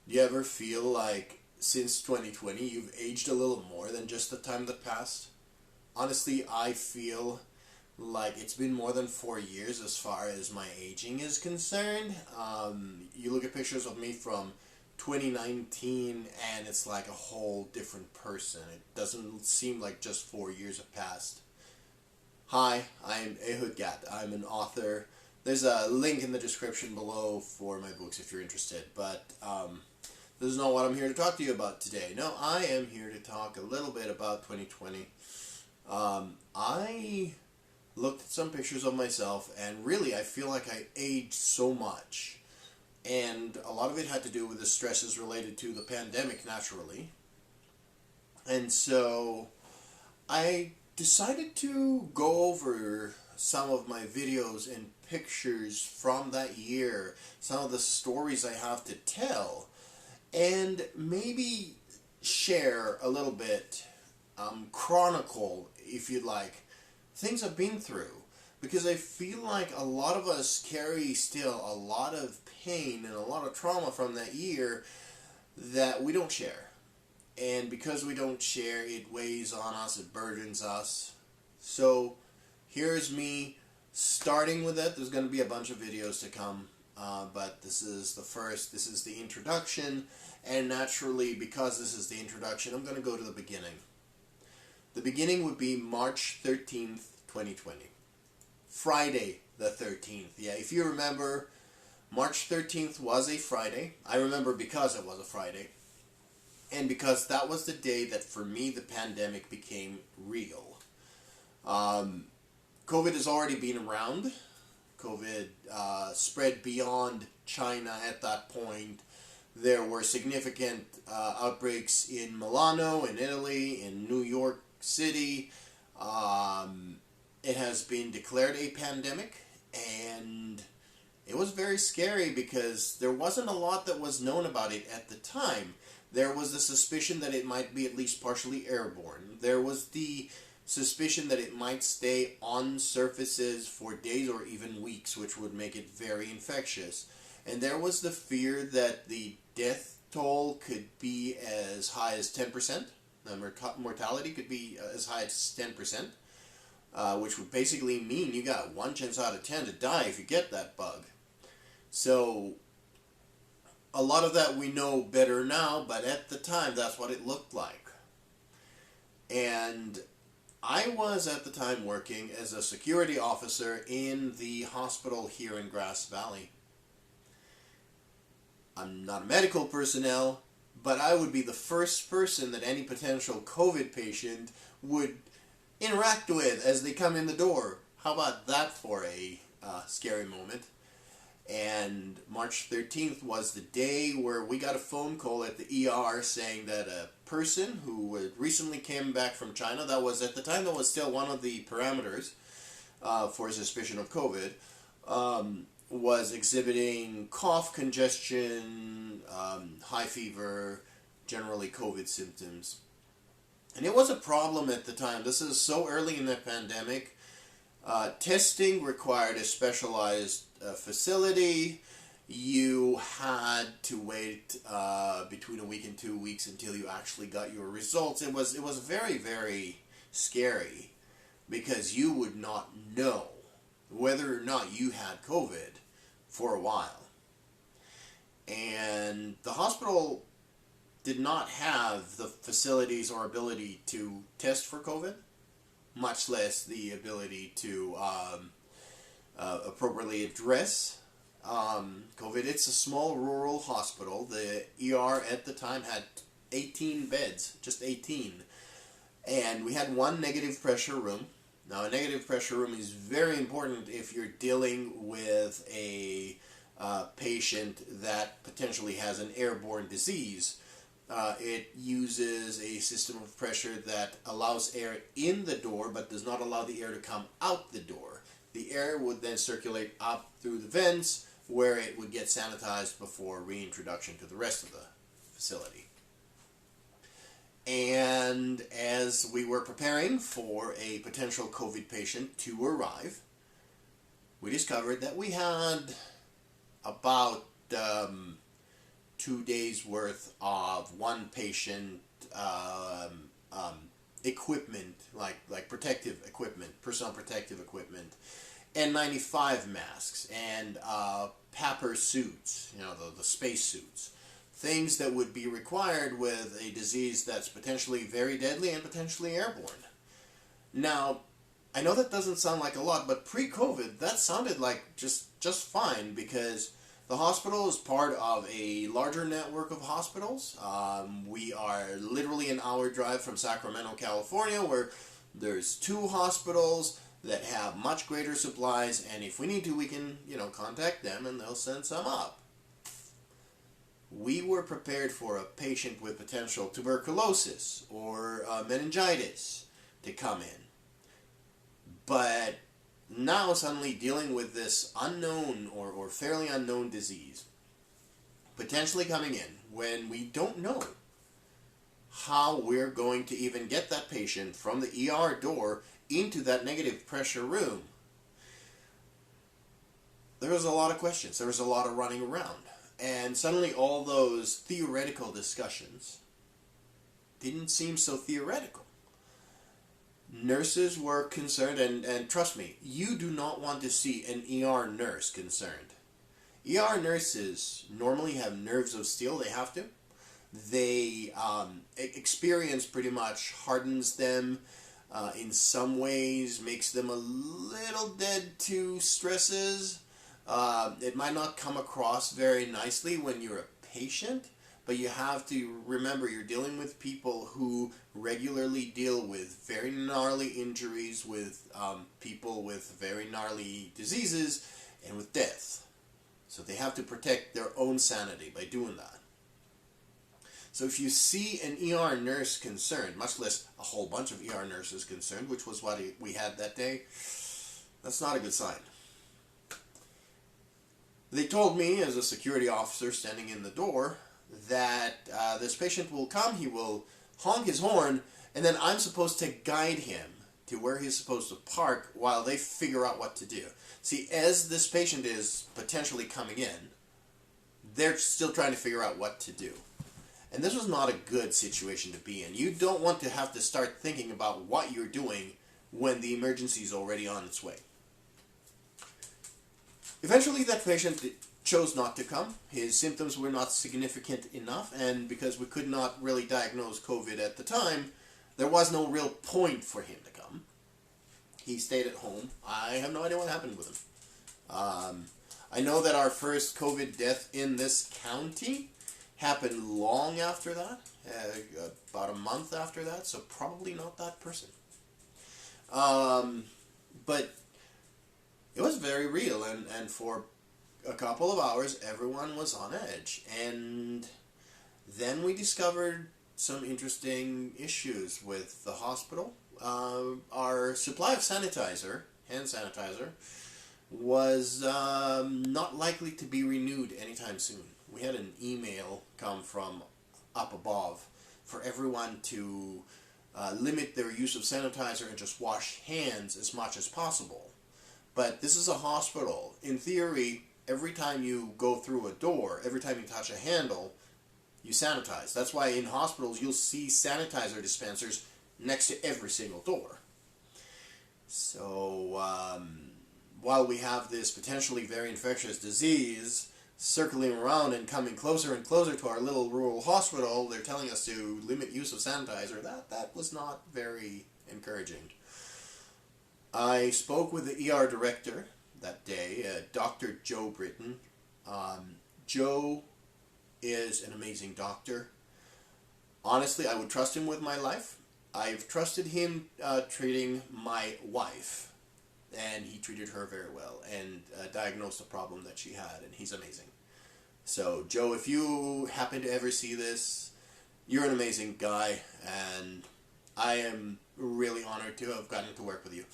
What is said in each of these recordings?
Do you ever feel like since 2020 you've aged a little more than just the time that passed? Honestly, I feel like it's been more than 4 years as far as my aging is concerned. You look at pictures of me from 2019 and it's like a whole different person. It doesn't seem like just 4 years have passed. Hi, I'm Ehud. I'm an author. There's a link in the description below for my books if you're interested, but this is not what I'm here to talk to you about today. No, I am here to talk a little bit about 2020. I looked at some pictures of myself, and really I feel like I aged so much. And a lot of it had to do with the stresses related to the pandemic, naturally. And so I decided to go over some of my videos and pictures from that year, some of the stories I have to tell, and maybe share a little bit, chronicle, if you'd like, things I've been through. Because I feel like a lot of us carry still a lot of pain and a lot of trauma from that year that we don't share. And because we don't share, it weighs on us, it burdens us. So here's me starting with it. There's going to be a bunch of videos to come, but this is the first, this is the introduction, and naturally, because this is the introduction, I'm going to go to the beginning. The beginning would be March 13th, 2020. Friday the 13th. Yeah, if you remember, March 13th was a Friday. I remember because it was a Friday. And because that was the day that, for me, the pandemic became real. COVID has already been around. COVID spread beyond China at that point. There were significant outbreaks in Milano, in Italy, in New York City. It has been declared a pandemic, and it was very scary because there wasn't a lot that was known about it at the time. There was the suspicion that it might be at least partially airborne. There was the suspicion that it might stay on surfaces for days or even weeks, which would make it very infectious. And there was the fear that the death toll could be as high as 10%. The mortality could be as high as 10%, which would basically mean you got 1 chance out of 10 to die if you get that bug. So a lot of that we know better now, but at the time that's what it looked like. And I was at the time working as a security officer in the hospital here in Grass Valley. I'm not a medical personnel, but I would be the first person that any potential COVID patient would interact with as they come in the door. How about that for a scary moment? And March 13th was the day where we got a phone call at the ER saying that a person who had recently came back from China, that was at the time, that was still one of the parameters for suspicion of COVID, was exhibiting cough, congestion, high fever, generally COVID symptoms. And it was a problem at the time. This is so early in the pandemic. Testing required a specialized facility. You had to wait between a week and 2 weeks until you actually got your results. It was very, very scary because you would not know whether or not you had COVID for a while. And the hospital did not have the facilities or ability to test for COVID, much less the ability to appropriately address COVID. It's a small rural hospital. The ER at the time had 18 beds, just 18. And we had one negative pressure room. Now, a negative pressure room is very important if you're dealing with a patient that potentially has an airborne disease. It uses a system of pressure that allows air in the door but does not allow the air to come out the door. The air would then circulate up through the vents where it would get sanitized before reintroduction to the rest of the facility. And as we were preparing for a potential COVID patient to arrive, we discovered that we had about 2 days worth of one patient equipment, like protective equipment, personal protective equipment, N95 masks, and PAPR suits, the space suits. Things that would be required with a disease that's potentially very deadly and potentially airborne. Now, I know that doesn't sound like a lot, but pre-COVID, that sounded like just fine, because the hospital is part of a larger network of hospitals. We are literally an hour drive from Sacramento, California, where there's 2 hospitals that have much greater supplies, and if we need to, we can, contact them and they'll send some up. We were prepared for a patient with potential tuberculosis or meningitis to come in. But now suddenly dealing with this unknown or fairly unknown disease potentially coming in when we don't know how we're going to even get that patient from the ER door into that negative pressure room. There was a lot of questions. There was a lot of running around. And suddenly all those theoretical discussions didn't seem so theoretical. Nurses were concerned, and trust me, you do not want to see an ER nurse concerned. ER nurses normally have nerves of steel. They have to. They experience pretty much hardens them in some ways, makes them a little dead to stresses. It might not come across very nicely when you're a patient, but you have to remember you're dealing with people who regularly deal with very gnarly injuries, with people with very gnarly diseases, and with death. So they have to protect their own sanity by doing that. So if you see an ER nurse concerned, much less a whole bunch of ER nurses concerned, which was what we had that day, that's not a good sign. They told me, as a security officer standing in the door, that this patient will come, he will honk his horn, and then I'm supposed to guide him to where he's supposed to park while they figure out what to do. See, as this patient is potentially coming in, they're still trying to figure out what to do. And this was not a good situation to be in. You don't want to have to start thinking about what you're doing when the emergency is already on its way. Eventually, that patient chose not to come. His symptoms were not significant enough, and because we could not really diagnose COVID at the time, there was no real point for him to come. He stayed at home. I have no idea what happened with him. I know that our first COVID death in this county happened long after that, about a month after that, so probably not that person. But it was very real, and for a couple of hours, everyone was on edge. And then we discovered some interesting issues with the hospital. Our supply of sanitizer, hand sanitizer, was not likely to be renewed anytime soon. We had an email come from up above for everyone to limit their use of sanitizer and just wash hands as much as possible. But this is a hospital. In theory, every time you go through a door, every time you touch a handle, you sanitize. That's why in hospitals you'll see sanitizer dispensers next to every single door. So while we have this potentially very infectious disease circling around and coming closer and closer to our little rural hospital, they're telling us to limit use of sanitizer. That was not very encouraging. I spoke with the ER director that day, Dr. Joe Britton. Joe is an amazing doctor. Honestly, I would trust him with my life. I've trusted him treating my wife, and he treated her very well and diagnosed a problem that she had, and he's amazing. So, Joe, if you happen to ever see this, you're an amazing guy, and I am really honored to have gotten to work with you.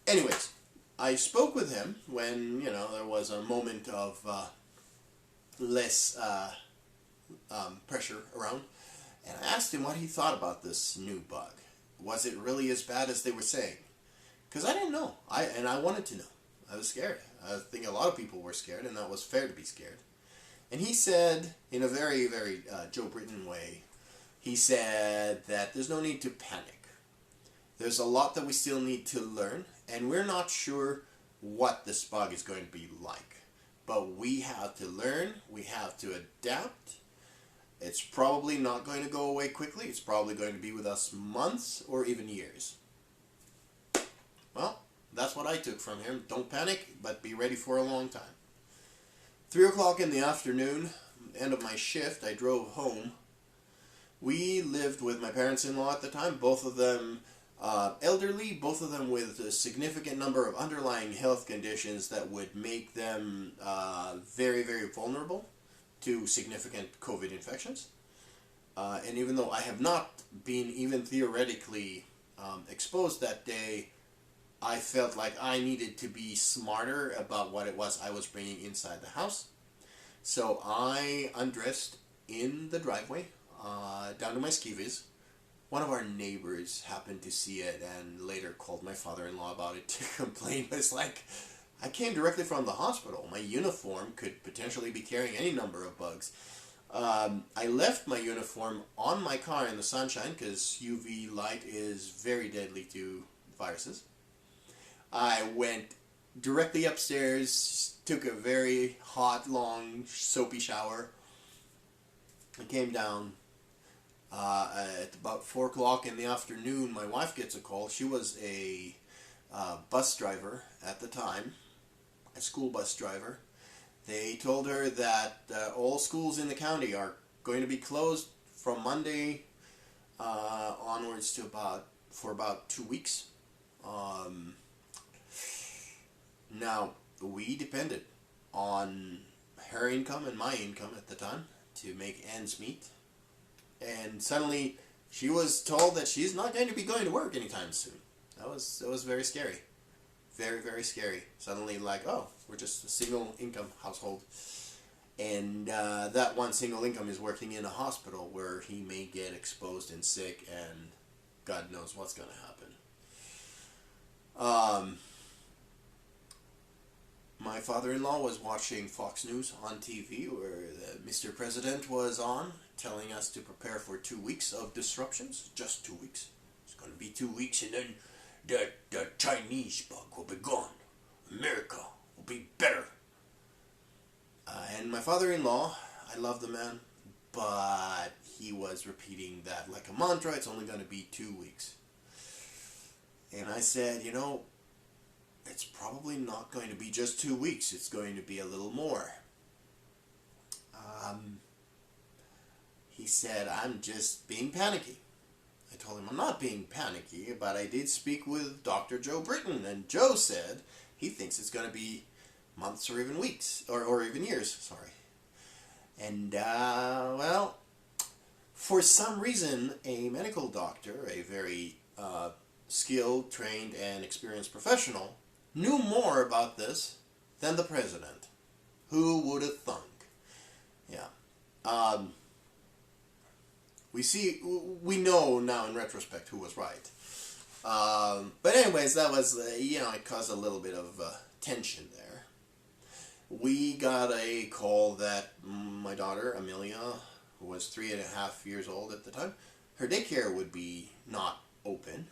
Anyways, I spoke with him when, there was a moment of less pressure around, and I asked him what he thought about this new bug. Was it really as bad as they were saying? Because I didn't know, and I wanted to know. I was scared. I think a lot of people were scared, and that was fair to be scared. And he said, in a very, very Joe Britton way, he said that there's no need to panic. There's a lot that we still need to learn, and we're not sure what this bug is going to be like. But we have to learn, we have to adapt. It's probably not going to go away quickly. It's probably going to be with us months or even years. Well, that's what I took from him. Don't panic, but be ready for a long time. 3 o'clock in the afternoon, end of my shift, I drove home. We lived with my parents-in-law at the time, both of them elderly, both of them with a significant number of underlying health conditions that would make them very, very vulnerable to significant COVID infections. And even though I have not been even theoretically exposed that day, I felt like I needed to be smarter about what it was I was bringing inside the house. So I undressed in the driveway, down to my skivvies. One of our neighbors happened to see it and later called my father-in-law about it to complain. But it's like, I came directly from the hospital. My uniform could potentially be carrying any number of bugs. I left my uniform on my car in the sunshine because UV light is very deadly to viruses. I went directly upstairs, took a very hot, long, soapy shower. I came down at about 4 o'clock in the afternoon. My wife gets a call. She was a bus driver at the time, a school bus driver. They told her that all schools in the county are going to be closed from Monday onwards to for about 2 weeks. Now, we depended on her income and my income at the time to make ends meet. And suddenly, she was told that she's not going to be going to work anytime soon. That was very scary. Very, very scary. Suddenly, like, oh, we're just a single income household. And that one single income is working in a hospital where he may get exposed and sick, and God knows what's going to happen. My father-in-law was watching Fox News on TV where Mr. President was on, telling us to prepare for 2 weeks of disruptions. Just 2 weeks. It's going to be 2 weeks and then the Chinese bug will be gone. America will be better. And my father-in-law, I love the man, but he was repeating that like a mantra. It's only going to be 2 weeks. And I said, you know, it's probably not going to be just 2 weeks. It's going to be a little more. He said, I'm just being panicky. I told him I'm not being panicky, but I did speak with Dr. Joe Britton, and Joe said he thinks it's going to be months or even weeks, or even years, sorry. And, well, for some reason, a medical doctor, a very skilled, trained, and experienced professional, knew more about this than the president. Who would have thunk? Yeah. We know now in retrospect who was right. But anyways, that was, it caused a little bit of tension there. We got a call that my daughter, Amelia, who was 3.5 years old at the time, her daycare would be not open.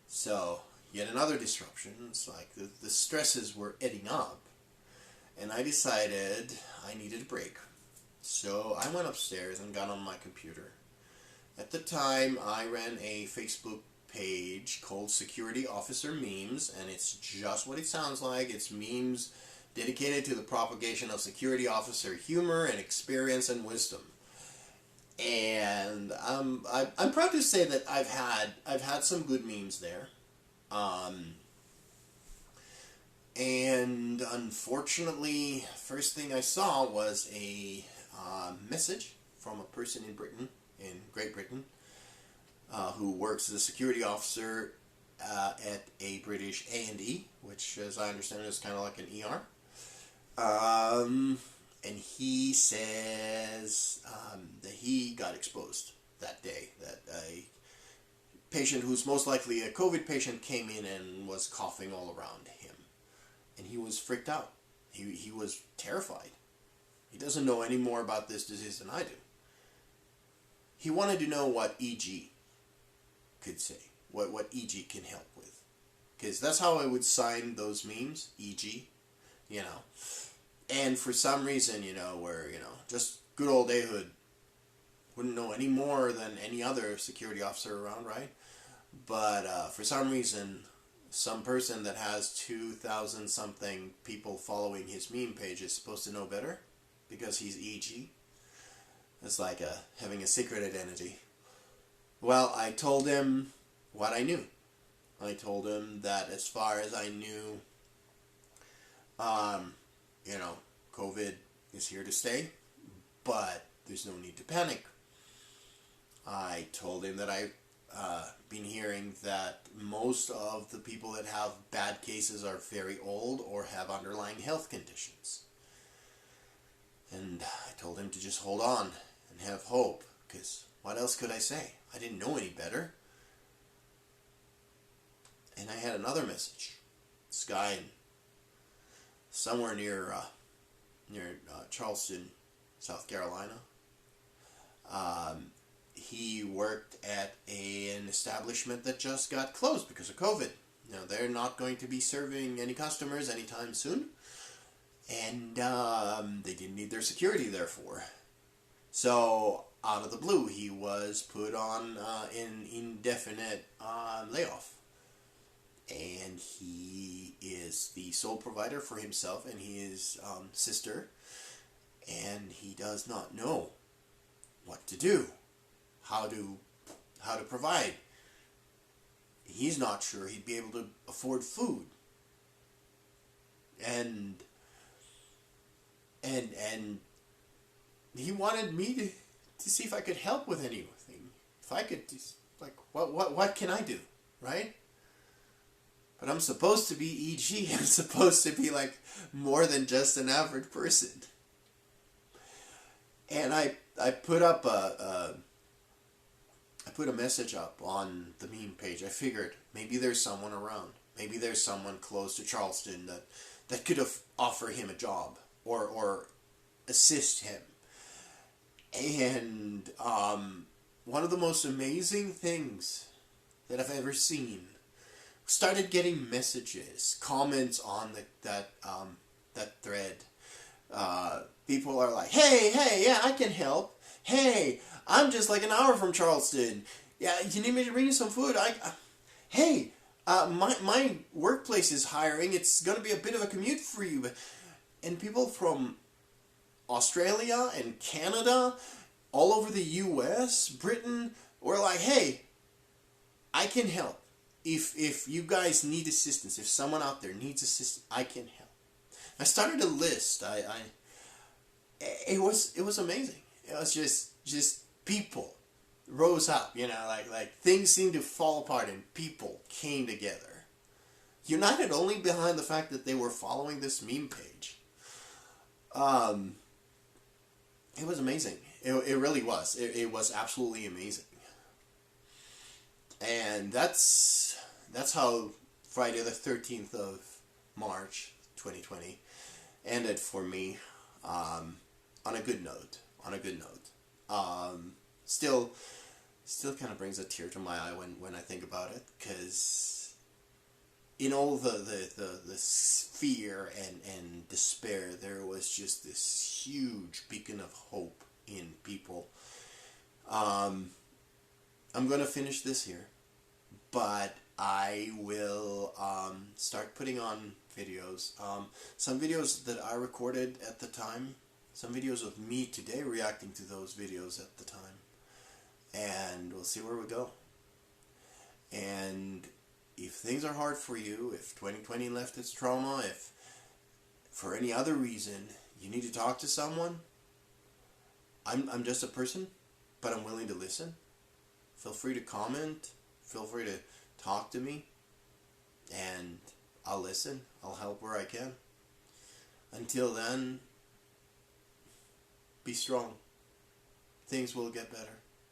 So, yet another disruption. It's like the stresses were adding up. And I decided I needed a break. So I went upstairs and got on my computer. At the time, I ran a Facebook page called Security Officer Memes, and it's just what it sounds like. It's memes dedicated to the propagation of security officer humor and experience and wisdom. And I'm proud to say that I've had some good memes there. And unfortunately, first thing I saw was a message from a person in Great Britain, who works as a security officer at a British A&E, which, as I understand, is kind of like an ER. And he says that he got exposed that day, that a patient who's most likely a COVID patient came in and was coughing all around him. And he was freaked out. He was terrified. He doesn't know any more about this disease than I do. He wanted to know what EG could say, what EG can help with. Because that's how I would sign those memes, EG, you know. And for some reason, you know, where, you know, just good old Ehud wouldn't know any more than any other security officer around, right? But for some reason, some person that has 2,000 something people following his meme page is supposed to know better because he's EG. It's like having a secret identity. Well, I told him what I knew. I told him that as far as I knew, you know, COVID is here to stay, but there's no need to panic. I told him that I've been hearing that most of the people that have bad cases are very old or have underlying health conditions. And I told him to just hold on and have hope, because what else could I say? I didn't know any better. And I had another message. This guy somewhere near Charleston, South Carolina. He worked at an establishment that just got closed because of COVID. Now, they're not going to be serving any customers anytime soon. And they didn't need their security, therefore. So, out of the blue, he was put on an indefinite layoff. And he is the sole provider for himself and his sister. And he does not know what to do, how to provide. He's not sure he'd be able to afford food. And he wanted me to see if I could help with anything. If I could just, like, what can I do, right? But I'm supposed to be EG. I'm supposed to be like more than just an average person. And I put up a message up on the meme page. I figured maybe there's someone around. Maybe there's someone close to Charleston that could offer him a job or assist him. And one of the most amazing things that I've ever seen, started getting messages, comments on that thread. People are like, hey, yeah, I can help. Hey, I'm just like an hour from Charleston. Yeah, you need me to bring you some food? Hey, my workplace is hiring. It's going to be a bit of a commute for you. And people from Australia and Canada, all over the U.S., Britain, were like, hey, I can help. If you guys need assistance, if someone out there needs assistance, I can help. I started a list. It was amazing. It was just people rose up, you know, like things seemed to fall apart and people came together, united only behind the fact that they were following this meme page. It was amazing. It really was. It was absolutely amazing. And that's how Friday the 13th of March 2020 ended for me, on a good note. Still kind of brings a tear to my eye when I think about it, because in all the fear and despair, there was just this huge beacon of hope in people. I'm going to finish this here, but I will start putting on videos. Some videos that I recorded at the time, some videos of me today reacting to those videos at the time, and we'll see where we go. And if things are hard for you, if 2020 left its trauma, if for any other reason you need to talk to someone, I'm just a person, but I'm willing to listen. Feel free to comment, feel free to talk to me, and I'll listen. I'll help where I can. Until then, be strong. Things will get better.